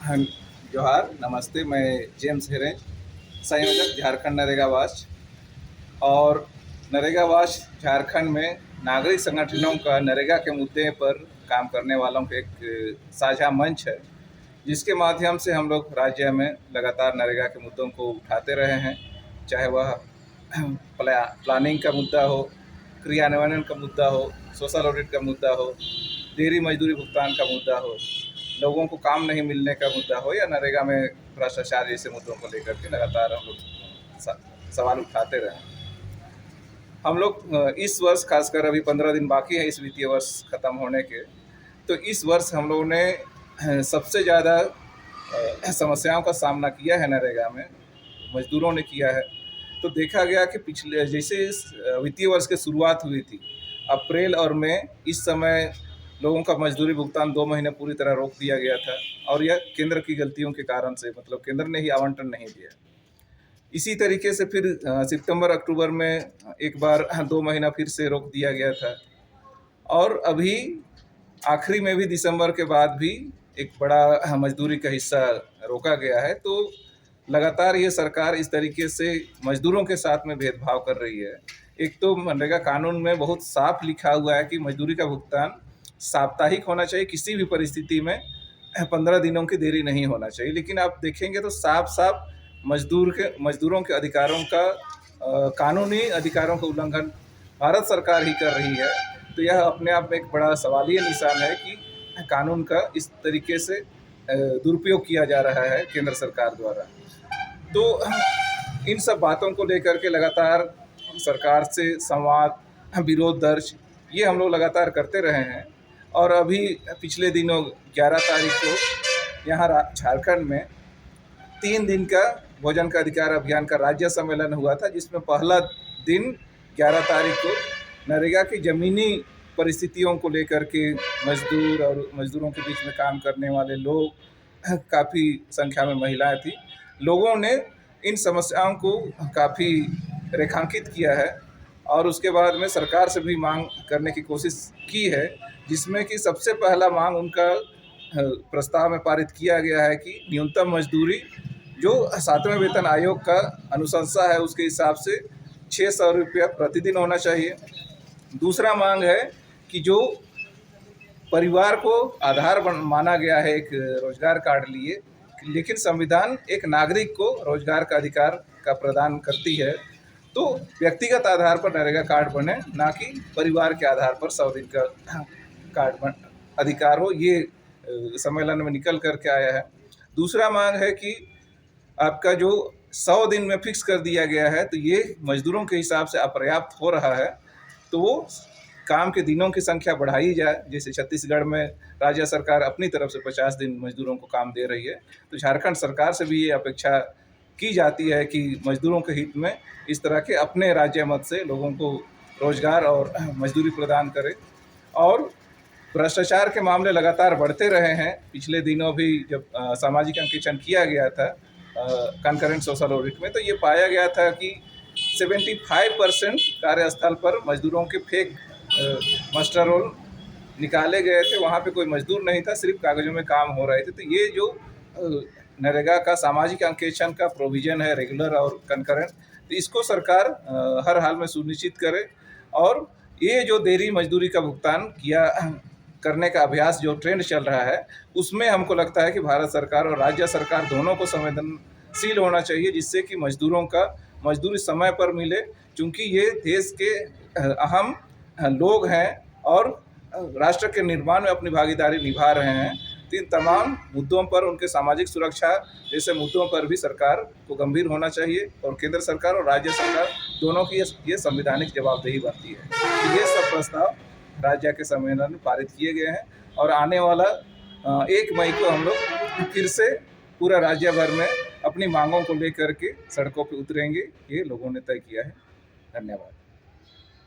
हाँ, जोहार, नमस्ते। मैं जेम्स हिरेन, संयोजक झारखंड नरेगा वाच। और नरेगा वाच झारखंड में नागरिक संगठनों का नरेगा के मुद्दे पर काम करने वालों का एक साझा मंच है, जिसके माध्यम से हम लोग राज्य में लगातार नरेगा के मुद्दों को उठाते रहे हैं। चाहे वह प्लानिंग का मुद्दा हो, क्रियान्वयन का मुद्दा हो, सोशल ऑडिट का मुद्दा हो, देरी मजदूरी भुगतान का मुद्दा हो, लोगों को काम नहीं मिलने का मुद्दा हो, या नरेगा में भ्रष्टाचार जैसे मुद्दों को लेकर के लगातार हम लोग सवाल उठाते रहे। हम लोग इस वर्ष, खासकर अभी 15 दिन बाकी है इस वित्तीय वर्ष खत्म होने के, तो इस वर्ष हम लोगों ने सबसे ज़्यादा समस्याओं का सामना किया है नरेगा में, मजदूरों ने किया है। तो देखा गया कि पिछले जैसे इस वित्तीय वर्ष की शुरुआत हुई थी अप्रैल और मई, इस समय लोगों का मजदूरी भुगतान 2 महीने पूरी तरह रोक दिया गया था, और यह केंद्र की गलतियों के कारण से, मतलब केंद्र ने ही आवंटन नहीं दिया। इसी तरीके से फिर सितंबर अक्टूबर में एक बार 2 महीना फिर से रोक दिया गया था, और अभी आखिरी में भी दिसंबर के बाद भी एक बड़ा मजदूरी का हिस्सा रोका गया है। तो लगातार ये सरकार इस तरीके से मजदूरों के साथ में भेदभाव कर रही है। एक तो मनरेगा कानून में बहुत साफ लिखा हुआ है कि मजदूरी का भुगतान साप्ताहिक होना चाहिए, किसी भी परिस्थिति में 15 दिनों की देरी नहीं होना चाहिए। लेकिन आप देखेंगे तो साफ साफ मजदूरों के अधिकारों का, कानूनी अधिकारों का उल्लंघन भारत सरकार ही कर रही है। तो यह अपने आप में एक बड़ा सवालिया निशान है कि कानून का इस तरीके से दुरुपयोग किया जा रहा है केंद्र सरकार द्वारा। तो इन सब बातों को लेकर के लगातार सरकार से संवाद, विरोध दर्ज, ये हम लोग लगातार करते रहे हैं। और अभी पिछले दिनों 11 तारीख को यहाँ झारखंड में 3 दिन का भोजन का अधिकार अभियान का राज्य सम्मेलन हुआ था, जिसमें पहला दिन 11 तारीख को नरेगा की ज़मीनी परिस्थितियों को लेकर के मजदूर और मजदूरों के बीच में काम करने वाले लोग, काफ़ी संख्या में महिलाएं थी, लोगों ने इन समस्याओं को काफ़ी रेखांकित किया है। और उसके बाद में सरकार से भी मांग करने की कोशिश की है, जिसमें कि सबसे पहला मांग उनका प्रस्ताव में पारित किया गया है कि न्यूनतम मजदूरी जो 7वें वेतन आयोग का अनुशंसा है उसके हिसाब से 600 रुपया प्रतिदिन होना चाहिए। दूसरा मांग है कि जो परिवार को आधार माना गया है एक रोजगार कार्ड लिए, लेकिन संविधान एक नागरिक को रोजगार का अधिकार का प्रदान करती है, तो व्यक्तिगत आधार पर नरेगा कार्ड बने, ना कि परिवार के आधार पर 100 दिन का कार्ड अधिकार हो। ये सम्मेलन में निकल करके आया है। दूसरा मांग है कि आपका जो 100 दिन में फिक्स कर दिया गया है, तो ये मजदूरों के हिसाब से अपर्याप्त हो रहा है, तो वो काम के दिनों की संख्या बढ़ाई जाए। जैसे छत्तीसगढ़ में राज्य सरकार अपनी तरफ से 50 दिन मजदूरों को काम दे रही है, तो झारखंड सरकार से भी ये अपेक्षा की जाती है कि मजदूरों के हित में इस तरह के अपने राज्य मत से लोगों को रोजगार और मजदूरी प्रदान करे। और भ्रष्टाचार के मामले लगातार बढ़ते रहे हैं। पिछले दिनों भी जब सामाजिक अंकेक्षण किया गया था कंकरेंट सोशल ऑडिट में, तो ये पाया गया था कि 75% कार्यस्थल पर मजदूरों के फेक मास्टर रोल निकाले गए थे। वहाँ पे कोई मजदूर नहीं था, सिर्फ कागजों में काम हो रहे थे। तो ये जो नरेगा का सामाजिक अंकेक्षण का प्रोविज़न है, रेगुलर और कंकरेंट, तो इसको सरकार हर हाल में सुनिश्चित करे। और ये जो देरी मजदूरी का भुगतान करने का अभ्यास जो ट्रेंड चल रहा है, उसमें हमको लगता है कि भारत सरकार और राज्य सरकार दोनों को संवेदनशील होना चाहिए, जिससे कि मजदूरों का मजदूरी समय पर मिले। क्योंकि ये देश के अहम लोग हैं और राष्ट्र के निर्माण में अपनी भागीदारी निभा रहे हैं। तो इन तमाम मुद्दों पर, उनके सामाजिक सुरक्षा जैसे मुद्दों पर भी सरकार को गंभीर होना चाहिए, और केंद्र सरकार और राज्य सरकार दोनों की ये संवैधानिक जवाबदेही बनती है। तो ये सब प्रस्ताव राज्य के सम्मेलन में पारित किए गए हैं, और आने वाला 1 मई को हम लोग फिर से पूरा राज्य भर में अपनी मांगों को लेकर के सड़कों पर उतरेंगे, ये लोगों ने तय किया है। धन्यवाद।